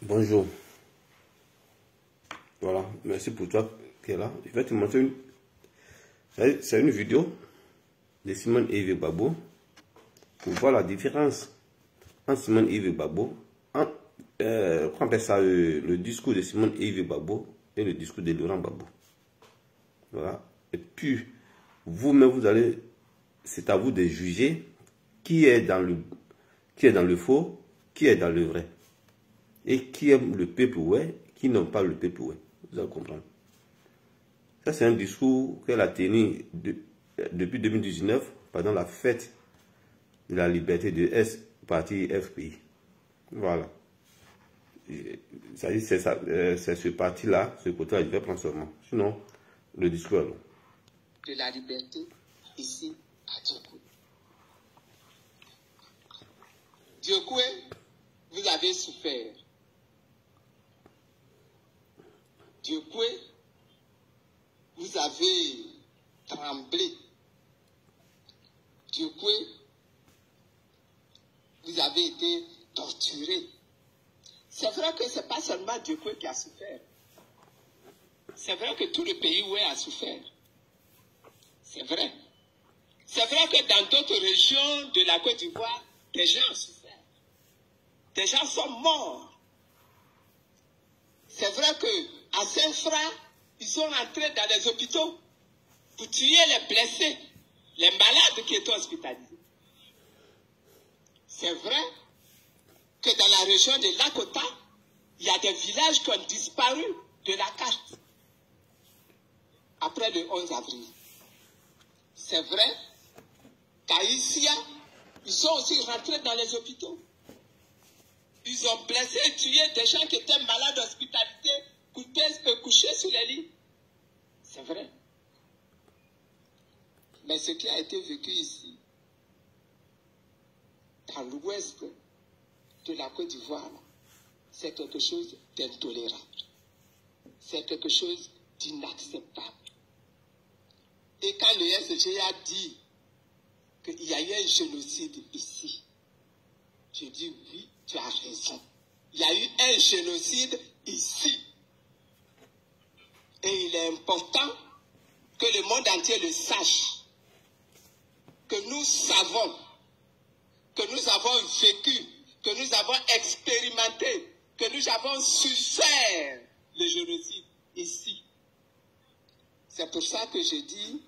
Bonjour. Voilà, merci pour toi qui es là. Je vais te montrer c'est une vidéo de Simone Yves Gbagbo pour voir la différence entre Simone Yves Gbagbo, on appelle ça le discours de Simone Yves Gbagbo et le discours de Laurent Gbagbo. Voilà. Et puis, vous-même, vous allez, c'est à vous de juger qui est dans le faux, qui est dans le vrai. Et qui aime le peuple, ouais, qui n'aime pas le peuple, ouais. Vous allez comprendre. Ça, c'est un discours qu'elle a tenu depuis 2019, pendant la fête de la liberté de S, parti FPI. Voilà. C'est ce parti-là, ce côté-là, je vais prendre seulement. Sinon, le discours est long. De la liberté, ici, à Diokoué. Diokoué, vous avez souffert. Diokoué, vous avez tremblé. Diokoué, vous avez été torturé. C'est vrai que ce n'est pas seulement Diokoué qui a souffert. C'est vrai que tout le pays a souffert. C'est vrai. C'est vrai que dans d'autres régions de la Côte d'Ivoire, des gens ont souffert. Des gens sont morts. C'est vrai qu'à Saint-Fra, ils sont entrés dans les hôpitaux pour tuer les blessés, les malades qui étaient hospitalisés. C'est vrai que dans la région de Lakota, il y a des villages qui ont disparu de la carte après le 11 avril. C'est vrai qu'à Issia, ils sont aussi rentrés dans les hôpitaux. Ils ont blessé et tué des gens qui étaient malades hospitalisés, couchés sur les lits. C'est vrai. Mais ce qui a été vécu ici, dans l'ouest de la Côte d'Ivoire, c'est quelque chose d'intolérable. C'est quelque chose d'inacceptable. Et quand le SG a dit qu'il y a eu un génocide ici, je dis oui, tu as raison. Il y a eu un génocide ici. Et il est important que le monde entier le sache. Que nous savons, que nous avons vécu, que nous avons expérimenté, que nous avons souffert le génocide ici. C'est pour ça que je dis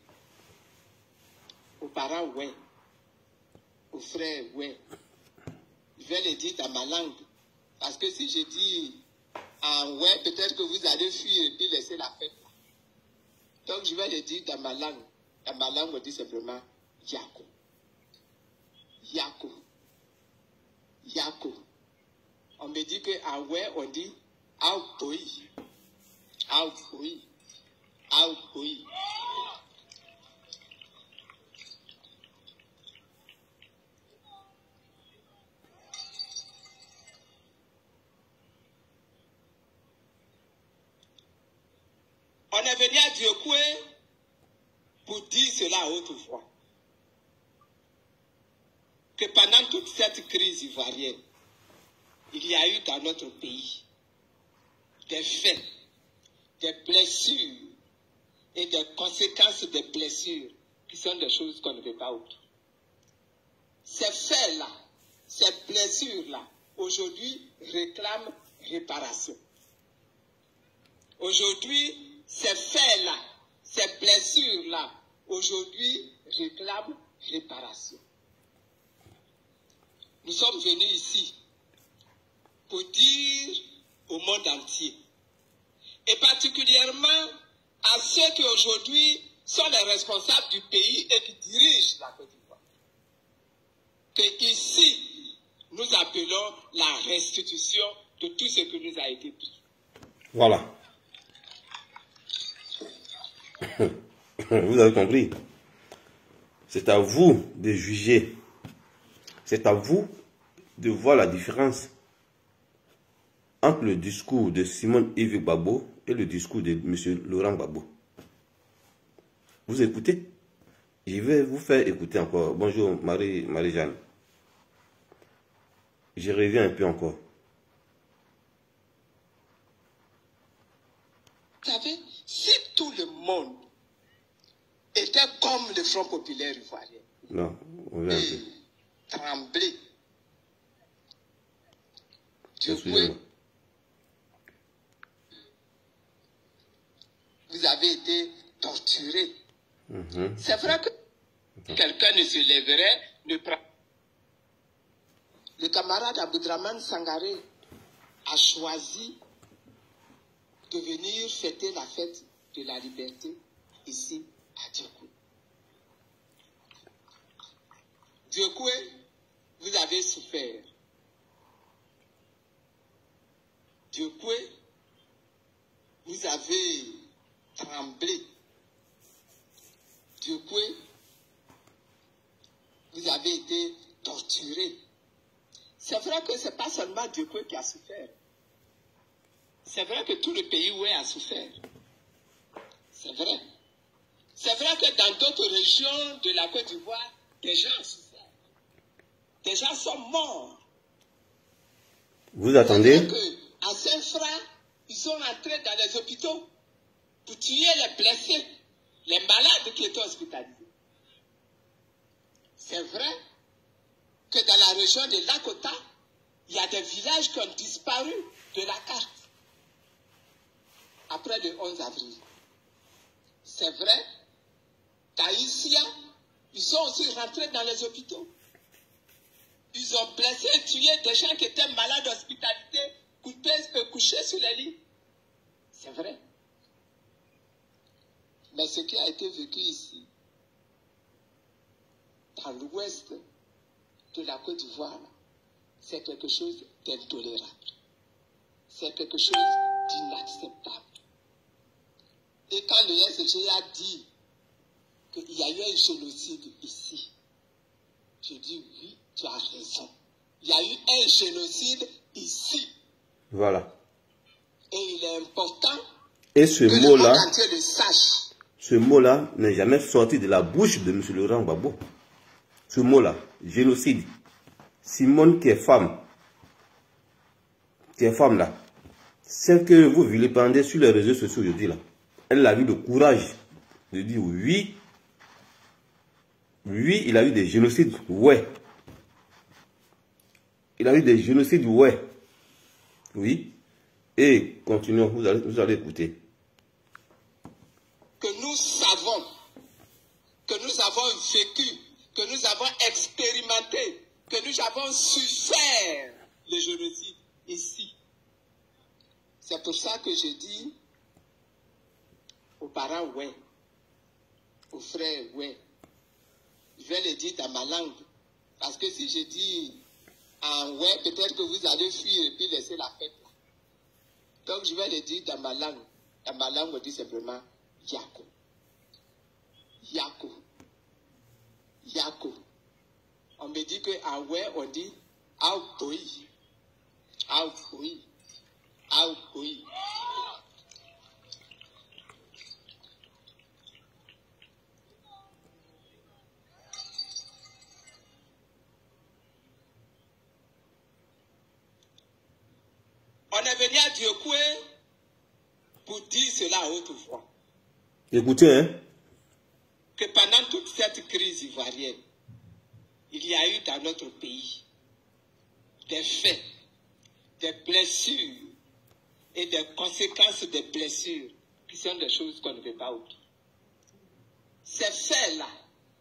aux parents, ouais, aux frères, ouais. Je vais le dire dans ma langue. Parce que si je dis en ouais, peut-être que vous allez fuir et puis laisser la fête. Donc je vais le dire dans ma langue. Dans ma langue, on dit simplement Yako. Yako. Yako. On me dit qu'en ouais, on dit Aoupoi. Aoupoi. Aoupoi. On est venu à Diokoué pour dire cela autrefois. Que pendant toute cette crise ivoirienne, il y a eu dans notre pays des faits, des blessures et des conséquences des blessures qui sont des choses qu'on ne veut pas oublier. Ces faits-là, ces blessures-là, aujourd'hui réclament réparation. Aujourd'hui, ces faits-là, ces blessures-là, aujourd'hui réclament réparation. Nous sommes venus ici pour dire au monde entier, et particulièrement à ceux qui aujourd'hui sont les responsables du pays et qui dirigent la Côte d'Ivoire, que ici, nous appelons la restitution de tout ce qui nous a été pris. Voilà. Vous avez compris. C'est à vous de juger. C'est à vous de voir la différence entre le discours de Simone Yves Gbagbo et le discours de M. Laurent Gbagbo. Vous écoutez? Je vais vous faire écouter encore. Bonjour Marie-Jeanne. Je reviens un peu encore. Vous savez, si tout le monde était comme le Front populaire ivoirien, Non, on vient un peu. trembler, Excusez-moi. vous avez été torturé. C'est vrai que quelqu'un ne se lèverait, ne prend. Le camarade Aboudraman Sangaré a choisi de venir fêter la fête de la liberté ici à Diokoué. Diokoué, vous avez souffert. Diokoué, vous avez tremblé. Diokoué, vous avez été torturé. C'est vrai que ce n'est pas seulement Diokoué qui a souffert. C'est vrai que tout le pays Oué a souffert. C'est vrai. C'est vrai que dans d'autres régions de la Côte d'Ivoire, des gens ont souffert. Des gens sont morts. Vous attendez? À Saint-Fra, ils sont rentrés dans les hôpitaux pour tuer les blessés, les malades qui étaient hospitalisés. C'est vrai que dans la région de Lakota, il y a des villages qui ont disparu de la carte après le 11 avril. C'est vrai qu'à Issia, ils sont aussi rentrés dans les hôpitaux. Ils ont blessé et tué des gens qui étaient malades d'hospitalité, couchés sur les lits. C'est vrai. Mais ce qui a été vécu ici, dans l'ouest de la Côte d'Ivoire, c'est quelque chose d'intolérable. C'est quelque chose d'inacceptable. Et quand le SG a dit qu'il y a eu un génocide ici, je dis oui, tu as raison. Il y a eu un génocide ici. Voilà. Et il est important et ce que le monde entier le sache. Ce mot-là n'est jamais sorti de la bouche de M. Laurent Gbagbo. Ce mot-là, génocide. Simone qui est femme là, celle que vous vilipendez sur les réseaux sociaux aujourd'hui là, elle a eu le courage de dire oui, il a eu des génocides, ouais. Il a eu des génocides, ouais. Oui. Et continuons, vous allez écouter. Que nous savons, que nous avons vécu, que nous avons expérimenté, que nous avons souffert le génocide ici. C'est pour ça que je dis aux parents, ouais, aux frères, ouais. Je vais le dire dans ma langue. Parce que si je dis en ouais, peut-être que vous allez fuir et puis laisser la fête là. Donc je vais le dire dans ma langue. Dans ma langue, on dit simplement Yako. Yako. Yako. On me dit qu'en ouais, on dit Aoupoi. Aoupoi. Aoupoi. On est venu à Diokoué pour dire cela à haute voix. Écoutez, hein. Que pendant toute cette crise ivoirienne, il y a eu dans notre pays des faits, des blessures et des conséquences des blessures qui sont des choses qu'on ne peut pas oublier. Ces faits-là,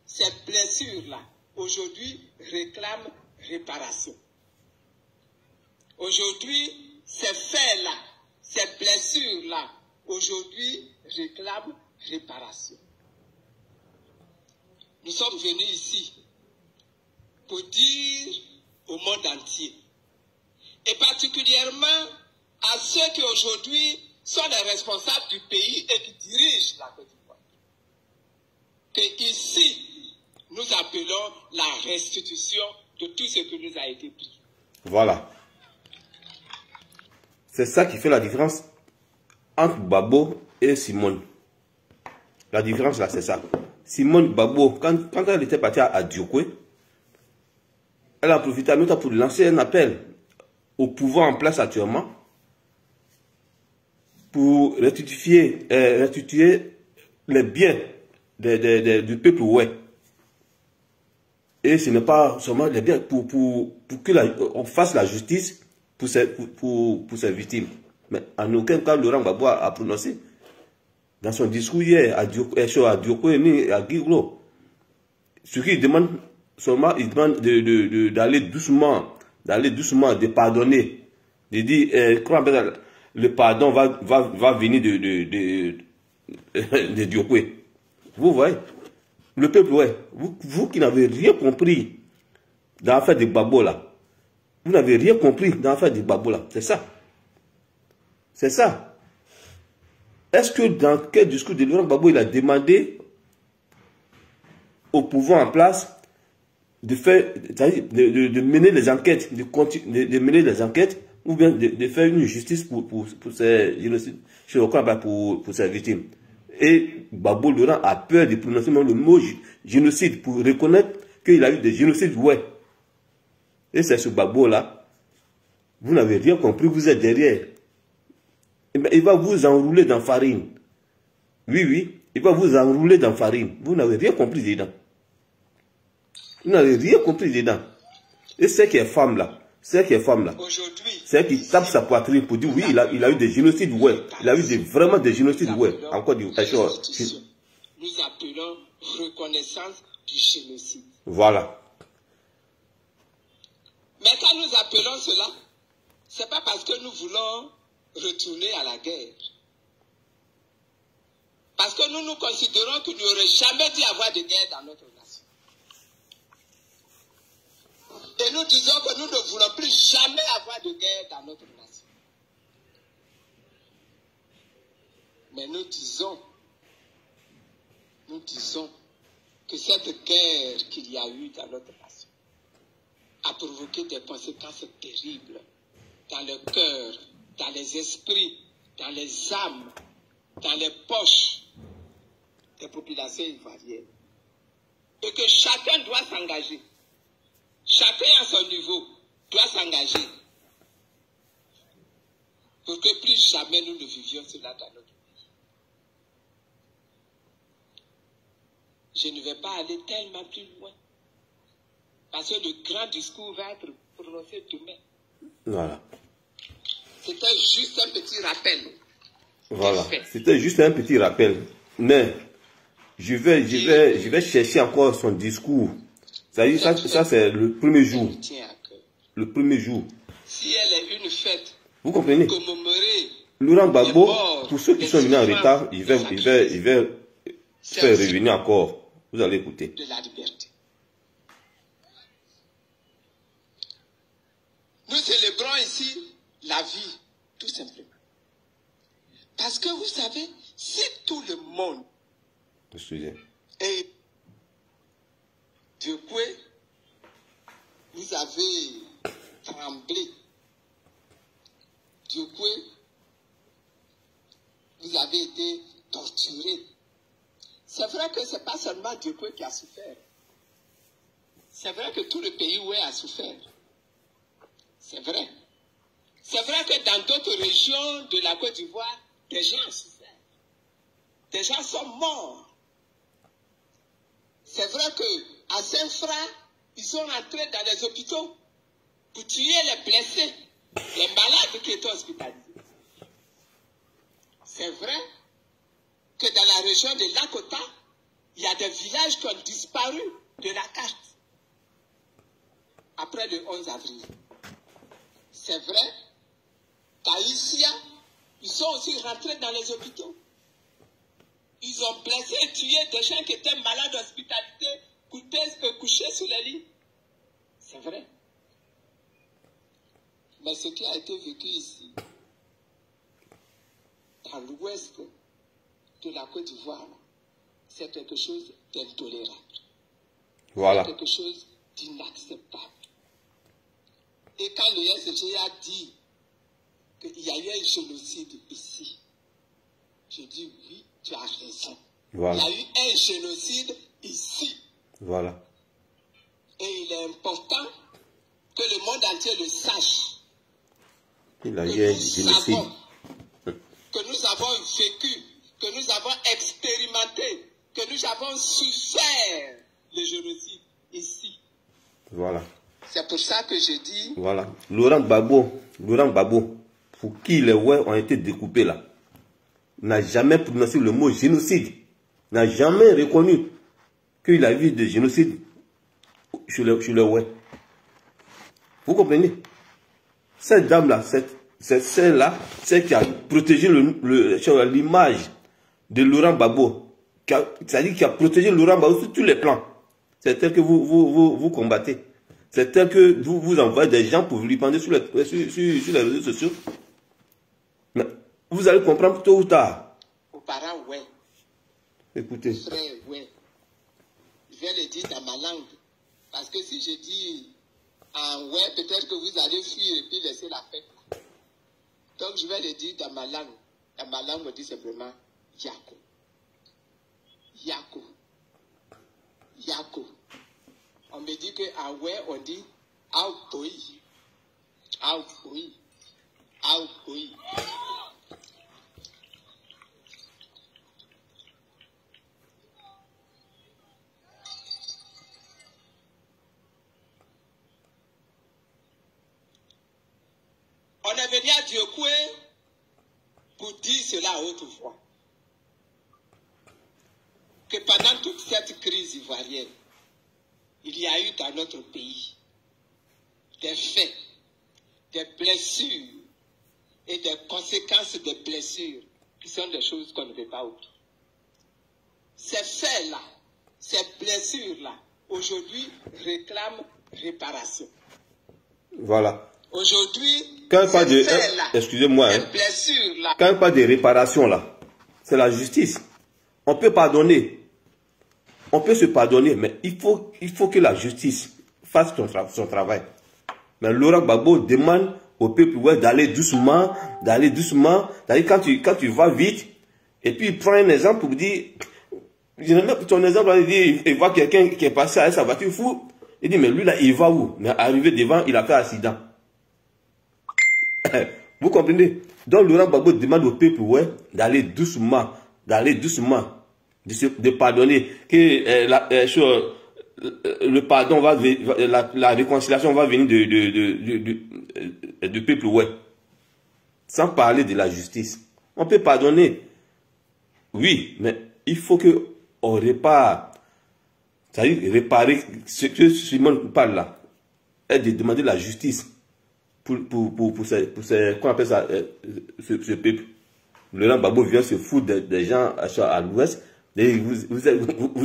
ces blessures-là, aujourd'hui réclament réparation. Aujourd'hui, ces faits-là, ces blessures-là, aujourd'hui réclament réparation. Nous sommes venus ici pour dire au monde entier, et particulièrement à ceux qui aujourd'hui sont les responsables du pays et qui dirigent la Côte d'Ivoire, que ici, nous appelons la restitution de tout ce qui nous a été pris. Voilà. C'est ça qui fait la différence entre Gbagbo et Simone. La différence là, c'est ça. Simone Babo, quand elle était partie à Diokwe, elle a profité à nous pour lancer un appel au pouvoir en place actuellement pour restituer les biens du peuple oué. Et ce n'est pas seulement les biens pour qu'on fasse la justice pour ces victimes. Mais en aucun cas, Laurent Gbagbo a prononcé dans son discours hier à Diokwe ni à Guiglo. Ce qu'il demande seulement, il demande d'aller doucement, de pardonner. De dire, le pardon va venir de Diokwe. Vous voyez, le peuple, ouais, vous qui n'avez rien compris dans l'affaire de Gbagbo là, vous n'avez rien compris dans l'affaire de Gbagbo là, c'est ça. C'est ça. Est-ce que dans quel discours de Laurent Gbagbo il a demandé au pouvoir en place de mener les enquêtes, de mener les enquêtes, ou bien de faire une justice pour ces génocides, pour ces victimes. Et Gbagbo Laurent a peur de prononcer le mot génocide pour reconnaître qu'il a eu des génocides, ouais. Et c'est ce Gbagbo là, vous n'avez rien compris, vous êtes derrière. Il va vous enrouler dans farine. Oui, oui, il va vous enrouler dans farine. Vous n'avez rien compris dedans. Vous n'avez rien compris dedans. Et c'est qui est femme là, c'est qui tape sa poitrine pour dire oui, il a eu des génocides, ouais. Il a eu vraiment des génocides, ouais. Encore du nous appelons reconnaissance du génocide. Voilà. Mais quand nous appelons cela, c'est pas parce que nous voulons retourner à la guerre. Parce que nous considérons qu'il n'y aurait jamais dû avoir de guerre dans notre nation. Et nous disons que nous ne voulons plus jamais avoir de guerre dans notre nation. Mais nous disons que cette guerre qu'il y a eu dans notre nation a provoqué des conséquences terribles dans le cœur, dans les esprits, dans les âmes, dans les poches des populations ivoiriennes. Et que chacun doit s'engager. Chacun à son niveau doit s'engager pour que plus jamais nous ne vivions cela dans notre pays. Je ne vais pas aller tellement plus loin parce que le grand discours va être prononcé demain. Voilà. C'était juste un petit rappel. Voilà. C'était juste un petit rappel. Mais je vais chercher encore son discours. Ça c'est le premier jour. Le premier jour. Si elle est une fête, vous comprenez? Laurent Gbagbo, pour ceux qui sont venus en retard, il va faire revenir encore. Vous allez écouter. De la liberté. Nous célébrons ici la vie, tout simplement. Parce que vous savez, si tout le monde est Diokwe, vous avez tremblé. Diokwe, vous avez été torturé. C'est vrai que ce n'est pas seulement Diokwe qui a souffert. C'est vrai que tout le pays oué a souffert. C'est vrai. C'est vrai que dans d'autres régions de la Côte d'Ivoire, des gens ont souffert. Des gens sont morts. C'est vrai qu'à Saint-Fra, ils sont rentrés dans les hôpitaux pour tuer les blessés, les malades qui étaient hospitalisés. C'est vrai que dans la région de Lakota, il y a des villages qui ont disparu de la carte après le 11 avril. C'est vrai qu'à Issia, ils sont aussi rentrés dans les hôpitaux. Ils ont blessé et tué des gens qui étaient malades d'hospitalité, couchés sous les lits. C'est vrai. Mais ce qui a été vécu ici, dans l'ouest de la Côte d'Ivoire, c'est quelque chose d'intolérable. Voilà. C'est quelque chose d'inacceptable. Et quand le SG a dit qu'il y a eu un génocide ici, je dis oui, tu as raison. Voilà. Il y a eu un génocide ici. Voilà. Et il est important que le monde entier le sache. Il a Que eu un nous génocide. savons, que nous avons vécu, que nous avons expérimenté, que nous avons souffert le génocide ici. Voilà. C'est pour ça que je dis... Voilà. Laurent Gbagbo, pour qui les ouais ont été découpés là, n'a jamais prononcé le mot génocide. N'a jamais reconnu qu'il a eu de génocide sur le ouais. Vous comprenez? Cette dame-là, c'est celle-là, celle qui a protégé l'image de Laurent Gbagbo. C'est-à-dire qui a protégé Laurent Gbagbo sur tous les plans. C'est elle que vous combattez. C'est elle que vous envoyez des gens pour vous lui prendre sur les réseaux sociaux. Mais vous allez comprendre tôt ou tard. Aux parents, ouais. Écoutez. Frère, ouais. Je vais le dire dans ma langue. Parce que si je dis en ouais, peut-être que vous allez fuir et puis laisser la fête. Donc je vais le dire dans ma langue. Dans ma langue, on dit simplement Yako. Yako. Yako. On me dit qu'en ouais, on dit Aoupoi. Aoupoi. Aoupoi. On est venu à Diokoué pour dire cela à haute voix. Que pendant toute cette crise ivoirienne, il y a eu dans notre pays des faits, des blessures et des conséquences des blessures qui sont des choses qu'on ne veut pas oublier. Ces faits-là, ces blessures-là, aujourd'hui réclament réparation. Voilà. Aujourd'hui, quand pas de, excusez-moi, quand pas de réparation là, c'est la justice. On peut pardonner, on peut se pardonner, mais il faut que la justice fasse son travail. Mais Laurent Gbagbo demande au peuple ouais, d'aller doucement, Quand tu vas vite, et puis il prend un exemple pour dire, ton exemple, il voit quelqu'un qui est passé avec sa voiture fou, il dit mais lui là il va où? Mais arrivé devant, il a fait accident. Vous comprenez? Donc Laurent Gbagbo demande au peuple ouais, d'aller doucement, de pardonner, que le pardon va, la réconciliation va venir du peuple ouais. Sans parler de la justice. On peut pardonner, oui, mais il faut que on répare, c'est-à-dire réparer ce que Simon parle là, et de demander la justice. Pour qu'on appelle ça, ce peuple. Laurent Gbagbo vient se foutre des gens à l'ouest. Vous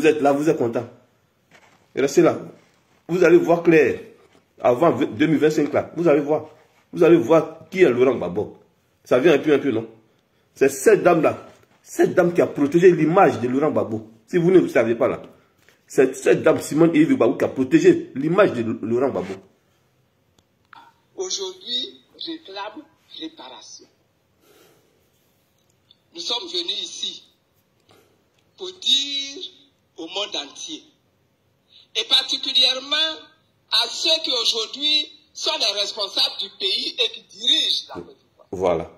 êtes là, vous êtes content. Restez là. Vous allez voir clair. Avant 2025 là, vous allez voir. Vous allez voir qui est Laurent Gbagbo. Ça vient un peu, non? C'est cette dame là. Cette dame qui a protégé l'image de Laurent Gbagbo. Si vous ne le savez pas là. C'est cette dame Simone Yves Gbagbo qui a protégé l'image de Laurent Gbagbo. Aujourd'hui, réclame réparation. Nous sommes venus ici pour dire au monde entier, et particulièrement à ceux qui aujourd'hui sont les responsables du pays et qui dirigent la Côte d'Ivoire. Voilà.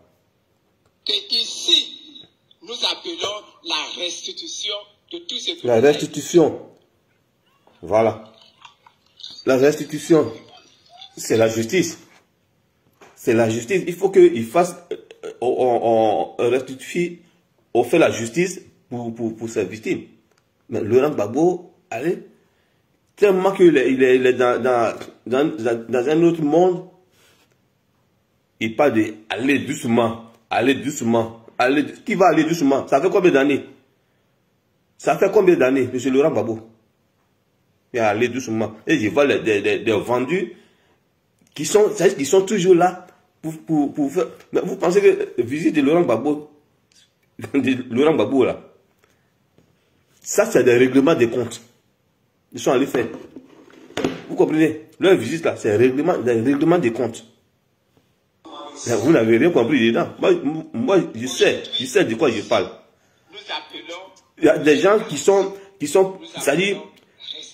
Que ici, nous appelons la restitution de tout ce que la restitution. Voilà. La restitution, c'est la justice. C'est la justice. Il faut qu'il fasse, on restitue, on fait la justice pour ses victimes. Mais Laurent Gbagbo, allez, tellement qu'il est dans un autre monde, il parle de aller doucement, Qui va aller doucement? Ça fait combien d'années? Ça fait combien d'années, M. Laurent Gbagbo? Il va aller doucement. Et je vois des vendus qui sont toujours là pour faire. Mais vous pensez que la visite de Laurent Gbagbo, là, ça c'est des règlements des comptes. Ils sont allés faire. Vous comprenez? Leur visite là, c'est des règlements des comptes. Mais vous n'avez rien compris dedans. Moi je sais de quoi je parle. Nous appelons Il y a des gens qui sont c'est-à-dire,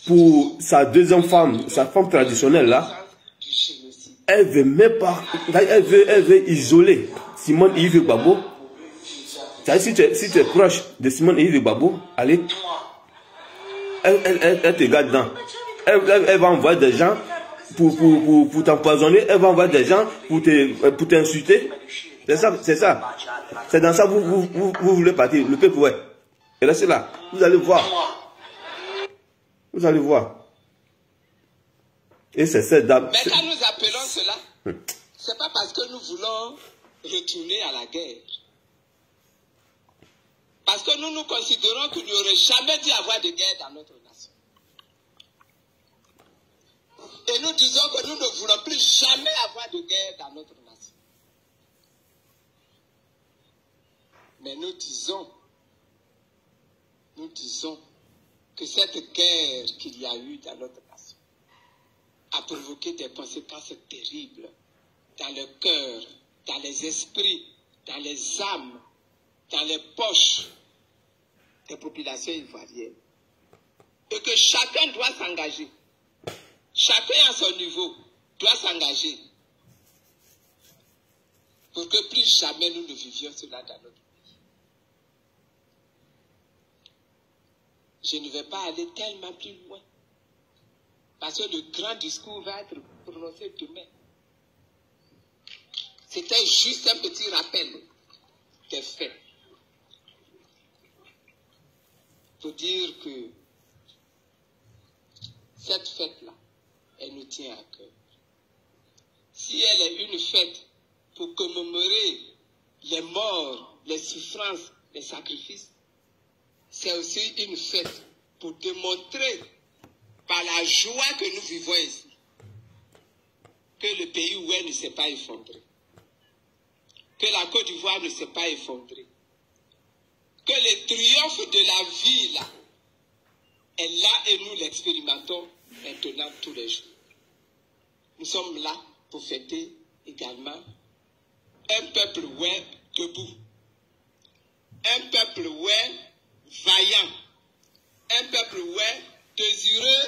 pour sa deuxième femme, sa femme traditionnelle là, elle veut même pas, elle veut isoler Simone Yves Gbagbo. C'est-à-dire, si tu es proche de Simone Yves Gbagbo, allez, elle te garde dedans. Elle va envoyer des gens pour t'empoisonner, elle va envoyer des gens pour t'insulter. C'est ça. C'est dans ça que vous voulez partir. Le peuple, ouais. Et là, c'est là. Vous allez voir. Vous allez voir. Et c'est cette dame. Mais quand nous appelons cela, c'est pas parce que nous voulons retourner à la guerre. Parce que nous considérons qu'il n'y aurait jamais dû avoir de guerre dans notre nation. Et nous disons que nous ne voulons plus jamais avoir de guerre dans notre nation. Mais nous disons que cette guerre qu'il y a eu dans notre nation a provoqué des conséquences terribles dans le cœur, dans les esprits, dans les âmes, dans les poches des populations ivoiriennes. Et que chacun doit s'engager. Chacun à son niveau doit s'engager pour que plus jamais nous ne vivions cela dans notre pays. Je ne vais pas aller tellement plus loin parce que le grand discours va être prononcé demain. C'était juste un petit rappel des faits pour dire que cette fête-là, elle nous tient à cœur. Si elle est une fête pour commémorer les morts, les souffrances, les sacrifices, c'est aussi une fête pour démontrer par la joie que nous vivons ici que le pays où elle ne s'est pas effondré, que la Côte d'Ivoire ne s'est pas effondrée, que le triomphe de la vie là est là et nous l'expérimentons maintenant tous les jours. Nous sommes là pour fêter également un peuple ouais debout, un peuple ouais vaillant, un peuple ouais désireux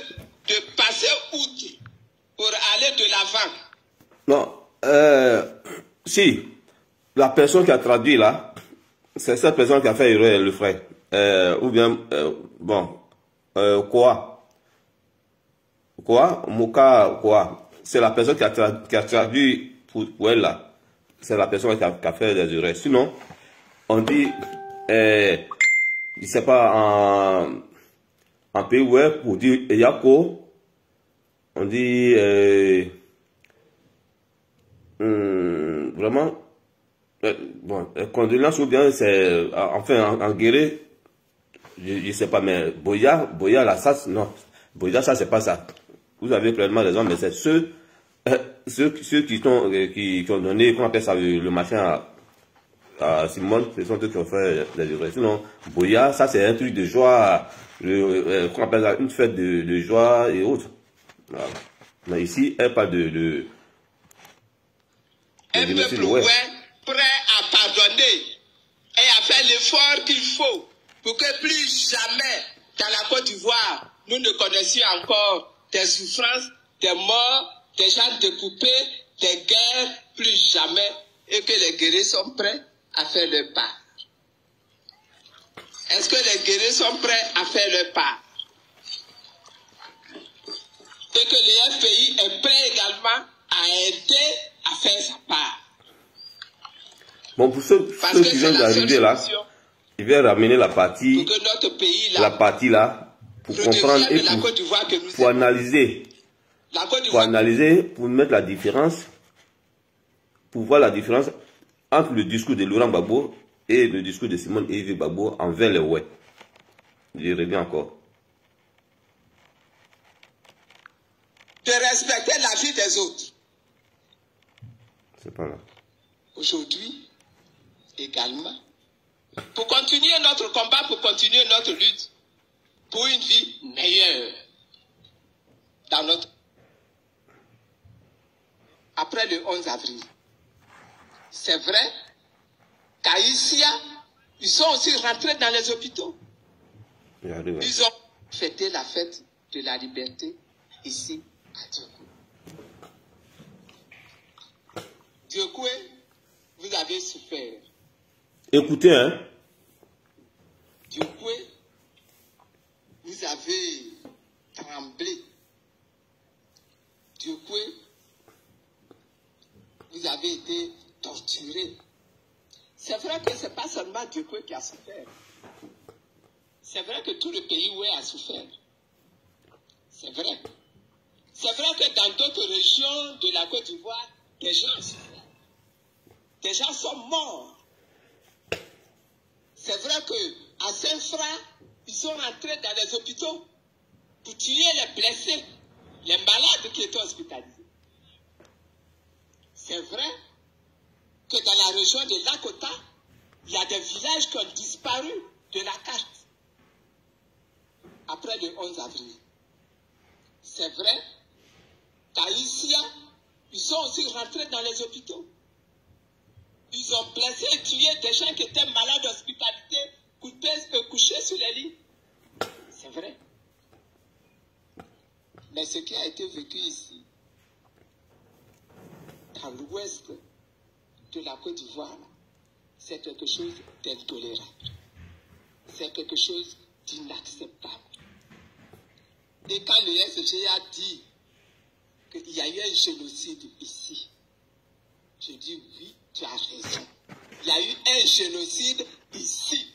de passer outre pour aller de l'avant. Non, si la personne qui a traduit là, c'est cette personne qui a fait erreur le frère, ou bien Moka, c'est la personne qui a traduit pour elle là. C'est la personne qui a fait des erreurs. Sinon, on dit, je sais pas, en pays web, pour dire Yako, on dit, vraiment, condoléances ou bien c'est, enfin, en guéré, je sais pas, mais Boya là, ça, non, Boya, ça, c'est pas ça. Vous avez pleinement raison, mais c'est ceux qui ont donné, qu'on appelle ça, le machin à Simone, ce sont eux qui ont fait les erreurs. Sinon, Boya, ça, c'est un truc de joie, qu'on appelle ça, une fête de joie et autres. Voilà. Mais ici, elle parle de un peuple prêt à pardonner et à faire l'effort qu'il faut pour que plus jamais dans la Côte d'Ivoire, nous ne connaissions encore des souffrances, des morts, des gens découpés, des guerres, plus jamais, et que les guerriers sont prêts à faire leur part. Est-ce que les guerriers sont prêts à faire leur part? Et que le FPI est prêt également à aider à faire sa part. Bon, pour ceux qui viennent d'arriver là, il vient ramener la partie, pour que notre pays là, la partie là, pour comprendre et pour analyser. Pour analyser, pour mettre la différence, pour voir la différence entre le discours de Laurent Gbagbo et le discours de Simone Yves Gbagbo envers les ouais. Je reviens encore. De respecter la vie des autres. C'est pas là. Aujourd'hui, également, pour continuer notre combat, pour continuer notre lutte, pour une vie meilleure dans notre... Après le 11 avril, c'est vrai qu'à Issia, ils sont aussi rentrés dans les hôpitaux. Ils ont fêté la fête de la liberté ici à Diokoué. Diokoué, vous avez souffert. Écoutez, hein. Diokoué, vous avez tremblé. Diokoué, vous avez été torturé. C'est vrai que ce n'est pas seulement Diokoué qui a souffert. C'est vrai que tout le pays Oué a souffert. C'est vrai. C'est vrai que dans d'autres régions de la Côte d'Ivoire, des gens ont souffert. Des gens sont morts. C'est vrai qu'à Saint-Fra, ils sont rentrés dans les hôpitaux pour tuer les blessés, les malades qui étaient hospitalisés. C'est vrai que dans la région de Lakota, il y a des villages qui ont disparu de la carte après le 11 avril. C'est vrai qu'à Issia, ils sont aussi rentrés dans les hôpitaux. Ils ont blessé et tué des gens qui étaient malades d'hospitalité, couchés sur les lits. C'est vrai. Mais ce qui a été vécu ici, dans l'ouest de la Côte d'Ivoire, c'est quelque chose d'intolérable. C'est quelque chose d'inacceptable. Et quand le SG a dit qu'il y a eu un génocide ici, je dis oui, tu as raison. Il y a eu un génocide ici.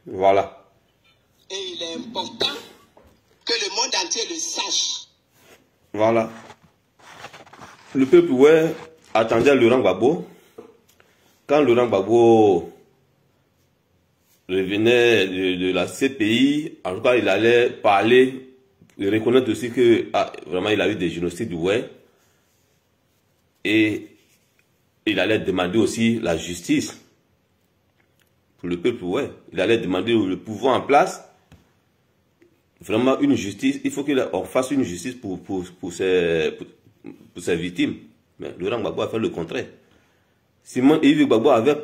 Voilà. Et il est important que le monde entier le sache. Voilà. Le peuple, ouais, attendait Laurent Gbagbo. Quand Laurent Gbagbo revenait de la CPI, en tout cas, il allait parler, reconnaître aussi que vraiment il a eu des génocides, ouais. Et il allait demander aussi la justice pour le peuple, ouais. Il allait demander le pouvoir en place. Vraiment une justice, il faut qu'on fasse une justice pour ces victimes. Mais Laurent Gbagbo a fait le contraire. Simon Yves Gbagbo avait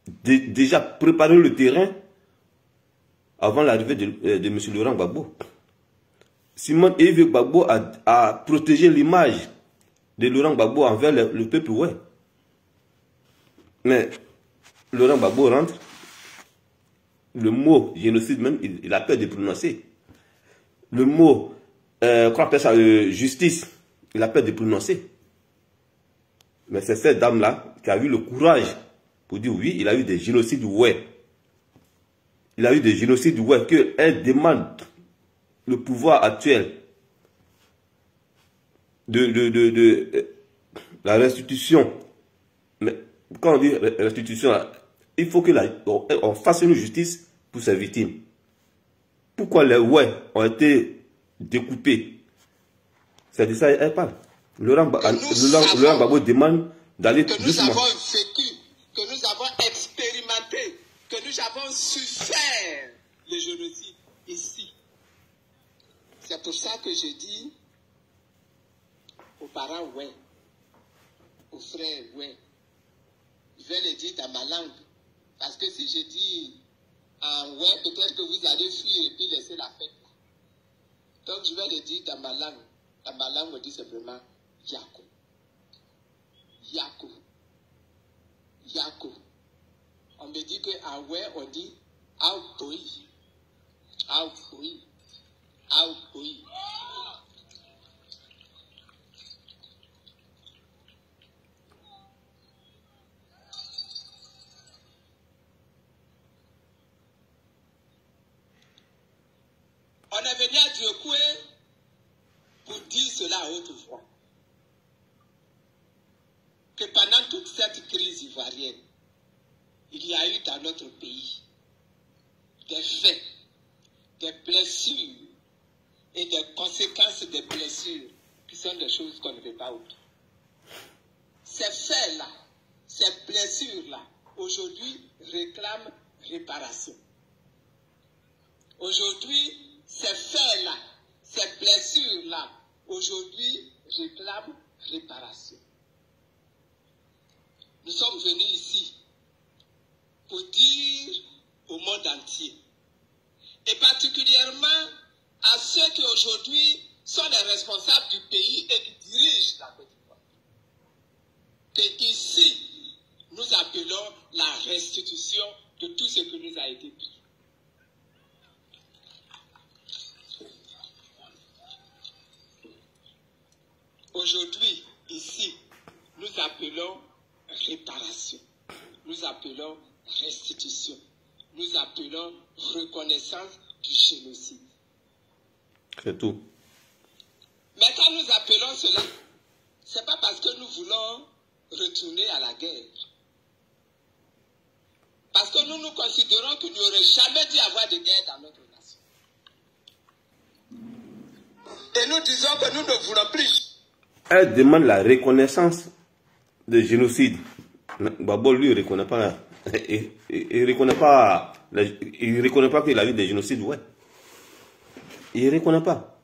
déjà préparé le terrain avant l'arrivée de M. Laurent Gbagbo. Simon Yves Gbagbo a protégé l'image de Laurent Gbagbo envers le peuple, ouais. Mais Laurent Gbagbo rentre, le mot génocide même, il a peur de prononcer. Le mot, qu'on appelle ça, justice, il a peur de prononcer. Mais c'est cette dame-là qui a eu le courage pour dire oui, il a eu des génocides, ouais. Il a eu des génocides, ouais, qu'elle demande le pouvoir actuel de la restitution. Mais quand on dit restitution, il faut qu'on fasse une justice pour ces victimes. Pourquoi les ouais ont été découpés? C'est de ça qu'elle parle. Laurent Gbagbo demande d'aller doucement. Que nous avons vécu, que nous avons expérimenté, que nous avons su faire le génocide ici. C'est pour ça que je dis aux parents ouais, aux frères ouais. Je vais le dire dans ma langue. Parce que si je dis en ouais, peut-être que vous allez fuir et puis laisser la fête. Donc je vais le dire dans ma langue. Dans ma langue, on dit simplement Yako. Yako. Yako. On me dit qu'en ouais, on dit Aoui. Aoui. Aoui. On est venu à Diokoué pour dire cela à haute voix. Que pendant toute cette crise ivoirienne, il y a eu dans notre pays des faits, des blessures et des conséquences des blessures qui sont des choses qu'on ne peut pas oublier. Ces faits-là, ces blessures-là, aujourd'hui réclament réparation. Aujourd'hui, ces faits-là, ces blessures-là, aujourd'hui réclament réparation. Nous sommes venus ici pour dire au monde entier, et particulièrement restitution de tout ce qui nous a été pris. Aujourd'hui, ici, nous appelons réparation, nous appelons restitution, nous appelons reconnaissance du génocide. C'est tout. Mais quand nous appelons cela, ce n'est pas parce que nous voulons retourner à la guerre. Parce que nous considérons qu'il n'y aurait jamais dû y avoir de guerre dans notre nation. Et nous disons que nous ne voulons plus. Elle demande la reconnaissance du génocide. Gbagbo, lui, il ne reconnaît pas. Il reconnaît pas qu'il a eu des génocides, ouais. Il ne reconnaît pas.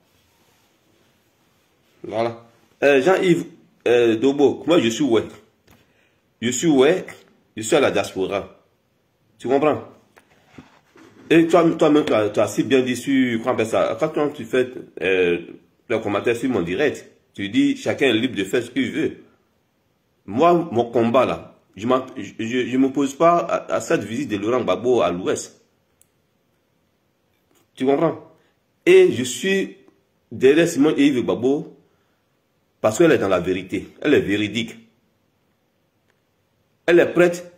Voilà. Jean-Yves Dobo, moi je suis ouais. Je suis à la diaspora. Tu comprends? Et toi-même, tu as si bien dit sur, quand tu fais le commentaire sur mon direct, tu dis chacun est libre de faire ce qu'il veut. Moi, mon combat là, je ne m'oppose pas à cette visite de Laurent Gbagbo à l'Ouest. Tu comprends? Et je suis derrière Simone et Yves Gbagbo parce qu'elle est dans la vérité. Elle est véridique. Elle est prête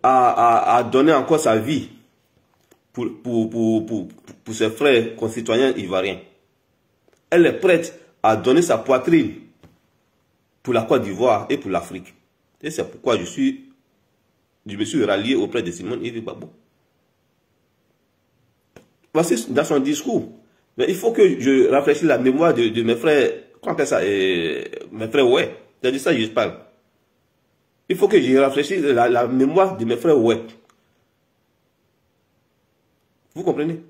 à donner encore sa vie pour ses frères concitoyens ivoiriens. Elle est prête à donner sa poitrine pour la Côte d'Ivoire et pour l'Afrique. Et c'est pourquoi je me suis rallié auprès de Simone Yves Gbagbo. Voici dans son discours. Mais il faut que je rafraîchisse la mémoire de mes frères. Comment on appelle ça? Mes frères, ouais. C'est de ça que je parle. Il faut que je rafraîchisse la mémoire de mes frères, ouais. Vous comprenez?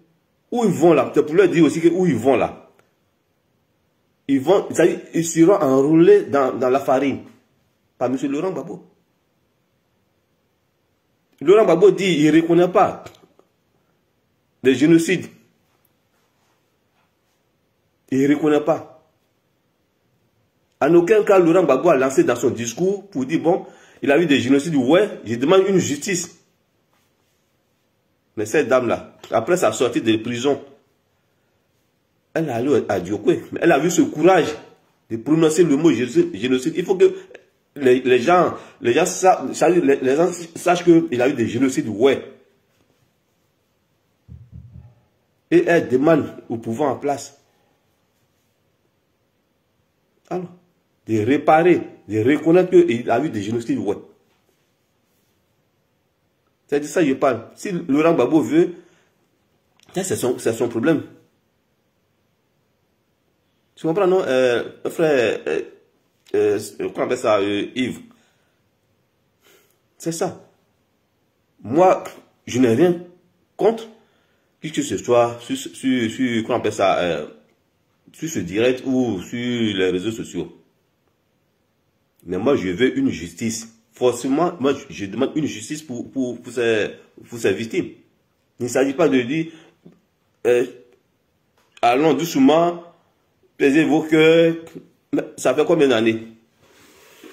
Où ils vont là? C'est pour leur dire aussi que où ils vont là. Ils seront enroulés dans la farine par M. Laurent Gbagbo. Laurent Gbagbo dit qu'il ne reconnaît pas des génocides. Il ne reconnaît pas. En aucun cas, Laurent Gbagbo a lancé dans son discours pour dire, bon, il a eu des génocides, ouais, je demande une justice. Mais cette dame-là, après sa sortie de prison, elle est allée à Diokwe. Elle a eu ce courage de prononcer le mot génocide. Il faut que les gens sachent qu'il a eu des génocides, ouais. Et elle demande au pouvoir en place, alors, de réparer, de reconnaître qu'il a eu des génocides, ouais. C'est de ça que je parle. Si Laurent Gbagbo veut, c'est son problème. Tu comprends, non, frère, comment on appelle ça, Yves? C'est ça. Moi, je n'ai rien contre que ce soit sur comment on appelle ça, sur ce direct ou sur les réseaux sociaux. Mais moi, je veux une justice. Forcément, moi, je demande une justice pour ces victimes. Il ne s'agit pas de dire, allons doucement, pesez vos cœurs. Ça fait combien d'années?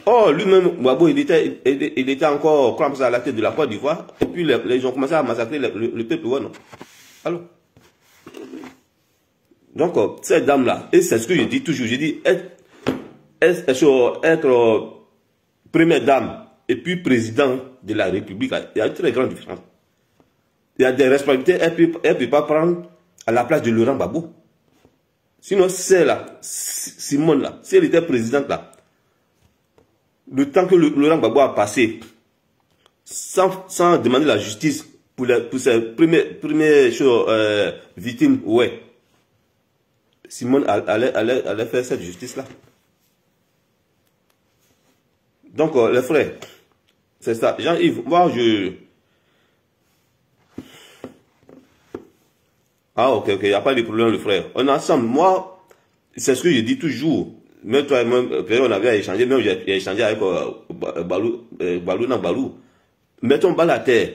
Oh, lui-même, Gbagbo, il était encore comme ça à la tête de la Côte d'Ivoire. Et puis, ils ont commencé à massacrer le peuple. Ouais, non. Alors. Donc, cette dame-là, et c'est ce que je dis toujours, je dis, être première dame et puis président de la République, il y a une très grande différence. Il y a des responsabilités, elle ne peut pas prendre à la place de Laurent Gbagbo. Sinon, c'est là, Simone là, si elle était présidente là, le temps que Laurent Gbagbo a passé, sans demander la justice pour ses premières victimes, ouais, Simone allait faire cette justice là. Donc, les frères, c'est ça. Jean-Yves, moi, Ah, ok, il n'y a pas de problème, le frère. On est ensemble. Moi, c'est ce que je dis toujours. Même toi et moi, on avait échangé, même j'ai échangé avec Balou. Mettons bas la terre.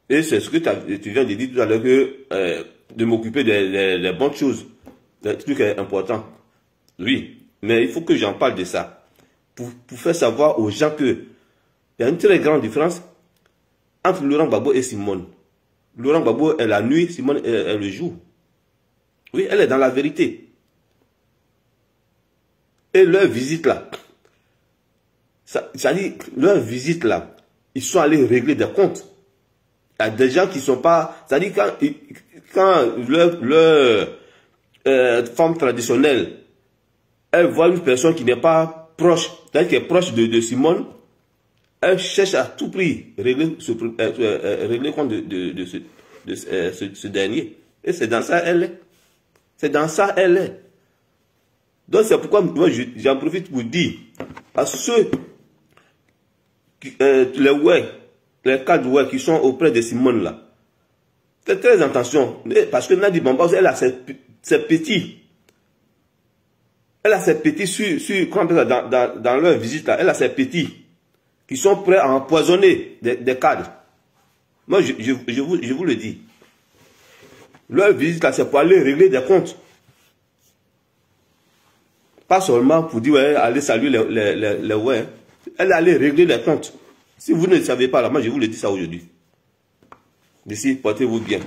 Et c'est ce que tu viens de dire tout à l'heure, que de m'occuper des bonnes choses, des trucs importants. Oui, mais il faut que j'en parle de ça. Pour faire savoir aux gens que il y a une très grande différence entre Laurent Gbagbo et Simone. Laurent Gbagbo est la nuit, Simone est le jour. Oui, elle est dans la vérité. Et leur visite là, ça dit, leur visite là, ils sont allés régler des comptes. Il y a des gens qui ne sont pas... C'est-à-dire quand leur femme traditionnelle, elle voit une personne qui n'est pas proche, c'est-à-dire qui est proche de Simone, elle cherche à tout prix régler le compte de ce dernier. Et c'est dans ça elle est. C'est dans ça elle est. Donc c'est pourquoi moi j'en profite pour dire à ceux, les cadres qui sont auprès de Simone là, faites très attention. Parce que Nadi Bambaz, elle a ses petits. Elle a ses petits dans leur visite là, elle a ses petits qui sont prêts à empoisonner des cadres. Moi je vous le dis. Leur visite là, c'est pour aller régler des comptes. Pas seulement pour dire, ouais, allez saluer les ouais. Elle allait régler les comptes. Si vous ne le savez pas, là, moi je vous le dis ça aujourd'hui. D'ici, portez-vous bien.